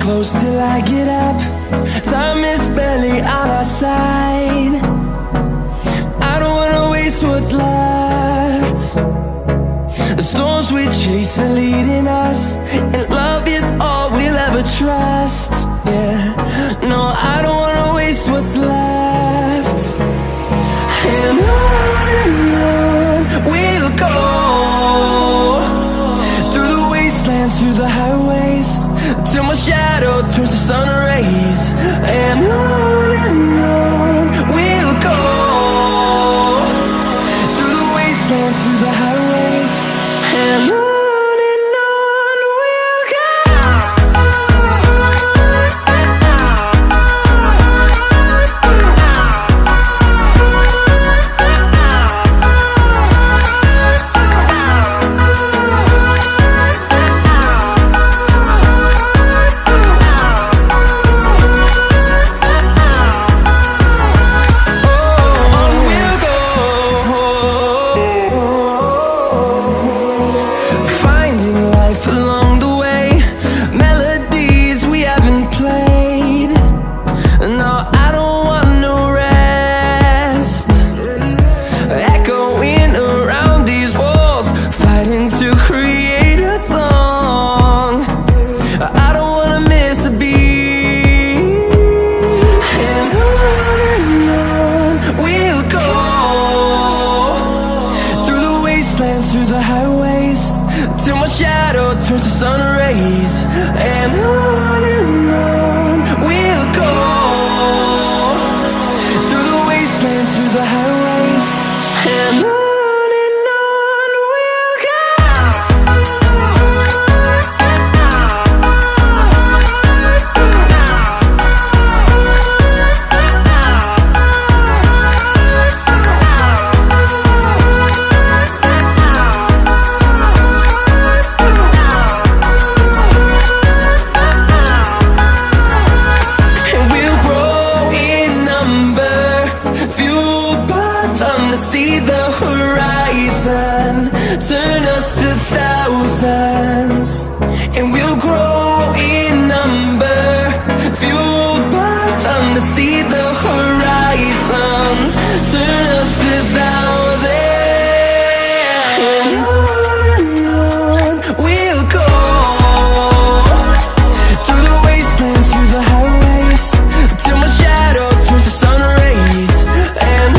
close till I get up. Time is barely on our side. I don't wanna waste what's left. The storms we chase are leading us, and love is all we'll ever trust. Yeah, no, I don't wanna waste what's left. And on we'll go, through the wastelands, through the highways, till my shadow turns to sun rays. And on we'll go, through the wastelands, through the highways, and on we'll go. Through the highways, till my shadow turns to sun rays. And on we'll go, through the wastelands, through the highways, and on we'll go. See the horizon turn us to thousands, and we'll grow in number, fueled by them to see the horizon turn us to thousands. And on we'll go, through the wastelands, through the highways, till my shadow turns to sun rays. And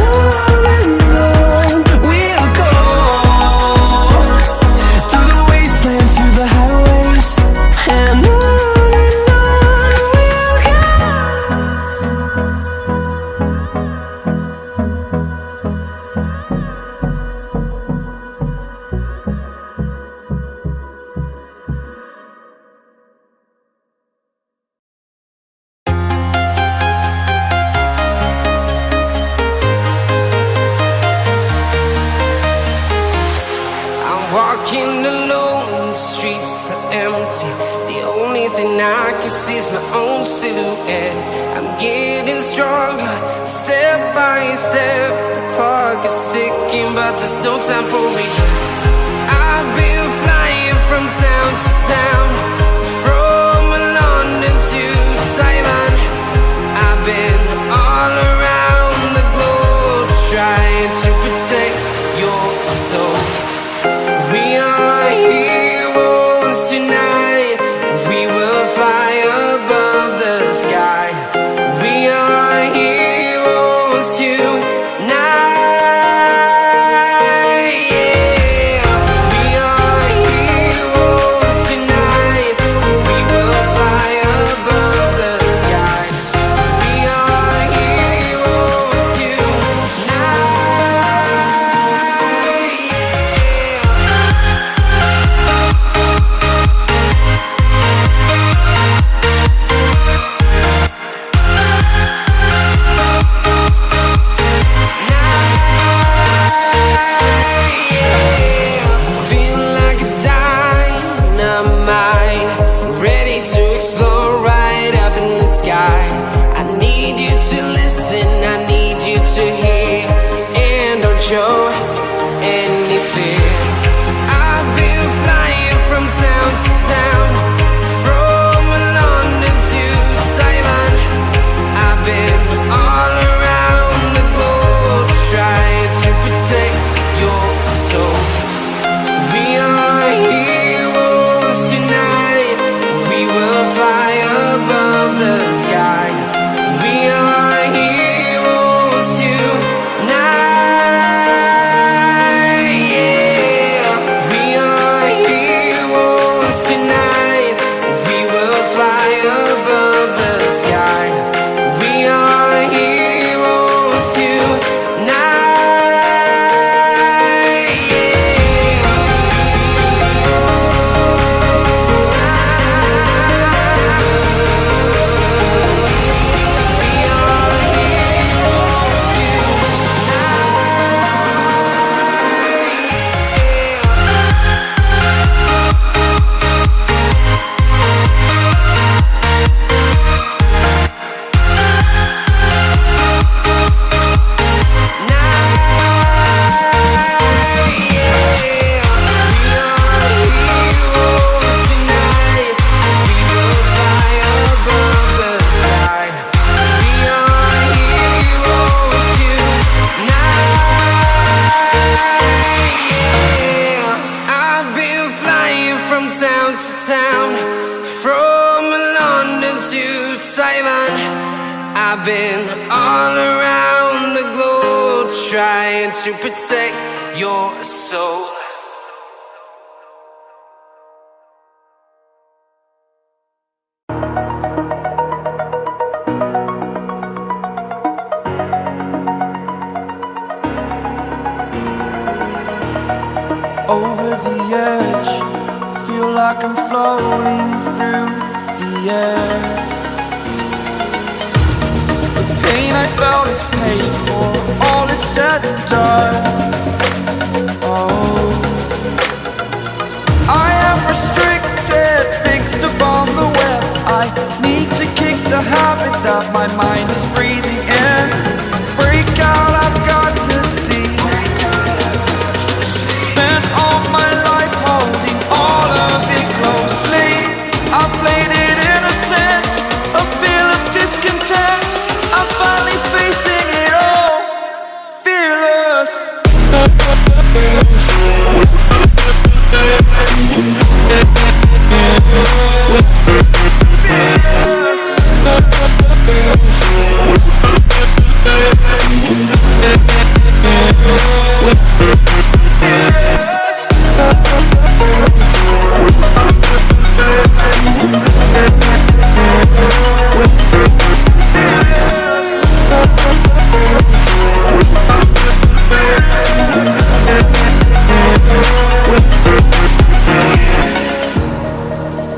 walking alone, the streets are empty. The only thing I can see is my own silhouette. I'm getting stronger, step by step. The clock is ticking, but there's no time for regrets. I've been flying from town to town, from London to Taiwan. I've been all around the globe, trying to protect your soul. We are heroes tonight. We will fly above the sky. We are heroes tonight. Yeah. We are heroes tonight. We will fly above the sky. We are heroes tonight. Show any fear. I've been flying from town to town, from London town, from London to Taiwan. I've been all around the globe trying to protect your soul. Over the edge, feel like I'm floating through the air. The pain I felt is paid for, all is said and done. Oh, I am restricted, fixed upon the web. I need to kick the habit that my mind is breathing in. Break out, I've got to see. Spent all my life holding all of it closely. I played it innocent, a feel of discontent. I'm finally facing it all, fearless.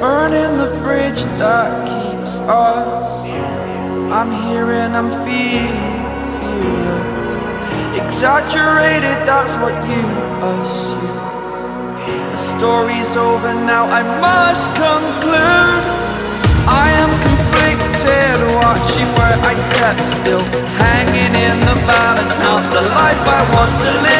Burning the bridge that keeps us. I'm here and I'm feeling fearless. Exaggerated, that's what you assume. The story's over now, I must conclude. I am conflicted, watching where I step still, hanging in the balance, not the life I want to live.